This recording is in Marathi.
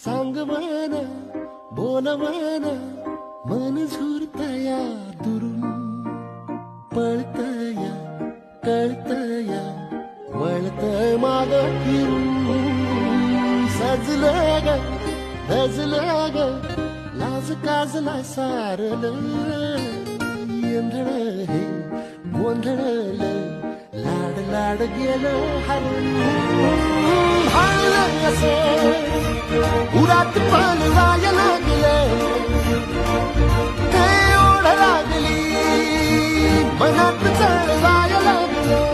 सांग मन बोल मन मन झुरतया दुरून पळतया कळतया वळतय माग फिरून सजलं ग धजलं ग लाज काजला सारलं येंधळ हे गोंधळलं लाड लाड गेलं हरून हाळलं असं उरात पण जाय लागलं ते ओढ लागली मनात चढ जाय लागलं